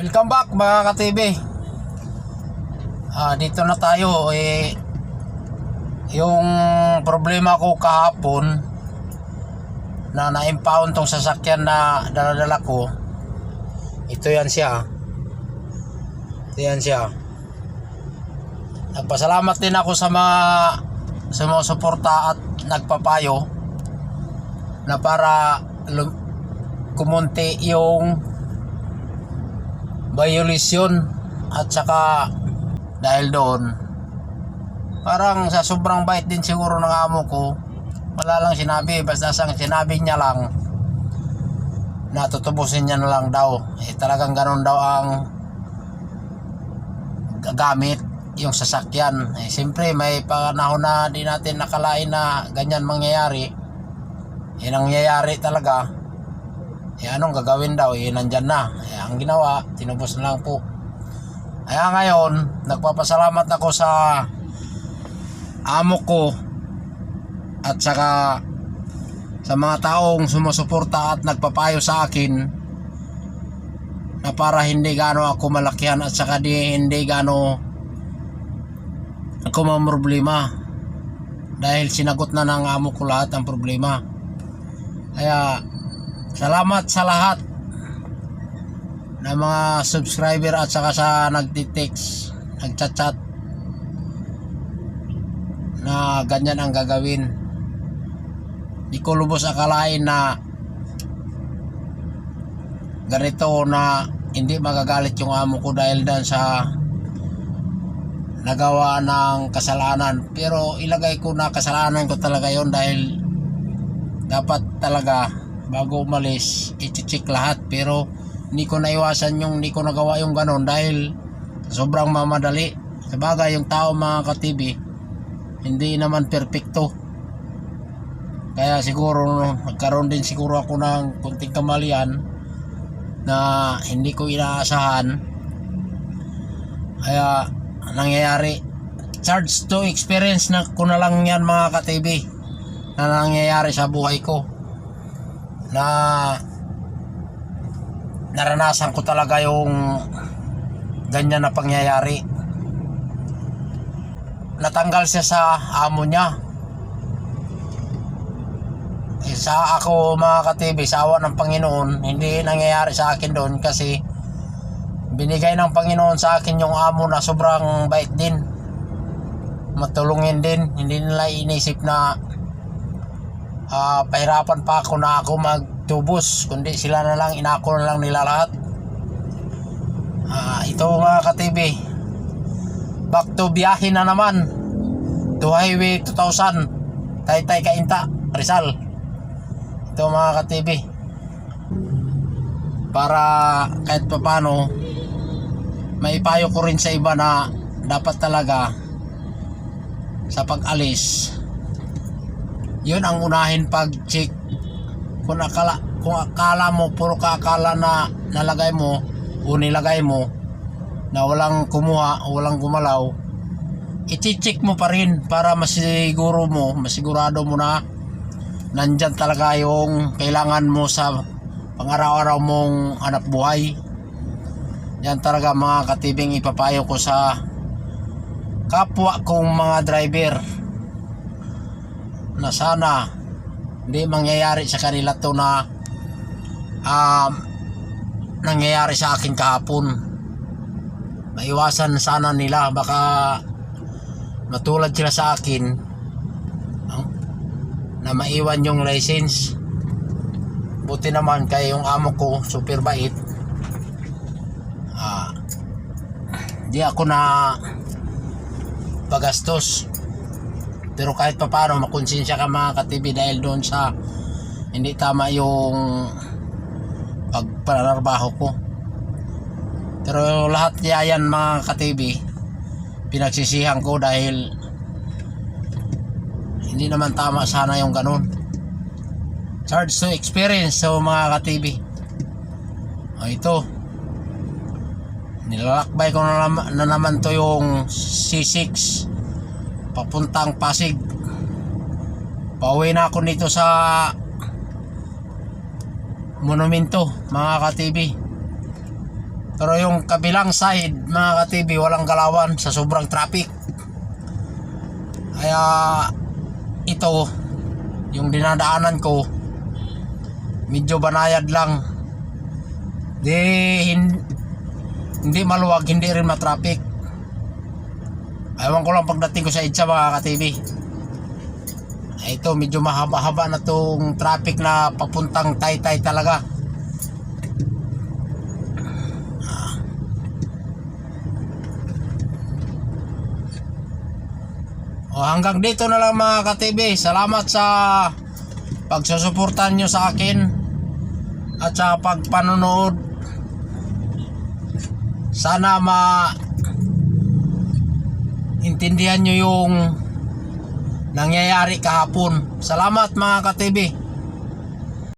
Welcome back mga ka-TV. Dito na tayo yung problema ko kahapon na na-impound tong sasakyan na dala-dala ko. Ito yan siya. Nagpasalamat din ako sa mga sumusuporta at nagpapayo na para kumunti yung violation, at saka dahil doon parang sa sobrang bait din siguro ng amo ko, wala lang sinabi, basta sang sinabi niya lang na tutubusin niya na lang daw. Talagang ganun daw ang gamit yung sasakyan. Siyempre may panahon na di natin nakalain na ganyan mangyayari. Nangyayari talaga. Anong gagawin daw? Nandyan na. Ang ginawa, tinubos na lang po. Kaya ngayon, nagpapasalamat ako sa amo ko at saka sa mga taong sumusuporta at nagpapayo sa akin na para hindi gaano ako malakihan at saka hindi gaano ako mamroblema, dahil sinagot na ng amo ko lahat ng problema. Kaya salamat sa lahat ng mga subscriber at saka sa nagtitext, nagchat-chat na ganyan ang gagawin. Di ko lubos akalain na ganito, na hindi magagalit yung amo ko dahil dan sa nagawa ng kasalanan. Pero ilagay ko na kasalanan ko talaga yon, dahil dapat talaga bago umalis i-check lahat. Pero hindi ko naiwasan yung hindi ko nagawa yung ganon dahil sobrang mamadali. Sabagay yung tao mga ka-TV hindi naman perpekto, kaya siguro nagkaroon din siguro ako ng kunting kamalian na hindi ko inaasahan. Kaya nangyayari, charge to experience na ko na lang yan mga ka-TV, na nangyayari sa buhay ko, na naranasan ko talaga yung ganyan na pangyayari. Natanggal siya sa amo niya. Sa ako mga ka-TV, sa awa ng Panginoon, hindi nangyayari sa akin doon kasi binigay ng Panginoon sa akin yung amo na sobrang bait din, matulungin din. Hindi nila inisip na pahirapan pa ako na ako magtubos, kundi sila na lang, inako na lang nila lahat. Ito mga ka-TV, back to biyahe na naman to Highway 2000 Taytay Cainta, Rizal. Ito mga ka-TV, para kahit papano maipayo ko rin sa iba na dapat talaga sa pag-alis, yun ang unahin pag-check. Kung akala mo, puro kakala na nalagay mo o nilagay mo na walang kumuha o walang gumalaw, i-check mo pa rin para masigurado mo na nandyan talaga yung kailangan mo sa pang-araw-araw mong hanap buhay. Yan talaga mga ka-TV ipapayo ko sa kapwa kong mga driver, na sana hindi mangyayari sa kanila to na nangyayari sa akin kahapon. Maiwasan sana nila, baka matulad sila sa akin na maiwan yung license. Buti naman kay yung amo ko super bait, di ako na pagastos. Pero kahit pa paano makonsensya ka mga ka-TV dahil doon sa hindi tama yung pagpanarbaho ko. Pero lahat yan mga ka-TV pinagsisihan ko dahil hindi naman tama sana yung ganun. Charge to experience. So mga ka-TV, ito nilalakbay ko na naman to yung C6 papuntang Pasig. Pauwi na ako dito sa Monumento mga ka-TV. Pero yung kabilang side mga ka-TV, walang galawan sa sobrang traffic. Kaya ito, yung dinadaanan ko, medyo banayad lang. Hindi maluwag, hindi rin matraffic. Ewan ko lang pagdating ko sa EDSA mga ka-TV. Ito medyo mahaba-haba na tong traffic na papuntang Taytay talaga. Hanggang dito na lang mga ka-TV. Salamat sa pagsusuportan nyo sa akin at sa pagpanonood. Sana intindihan nyo yung nangyayari kahapon. Salamat mga ka-TV.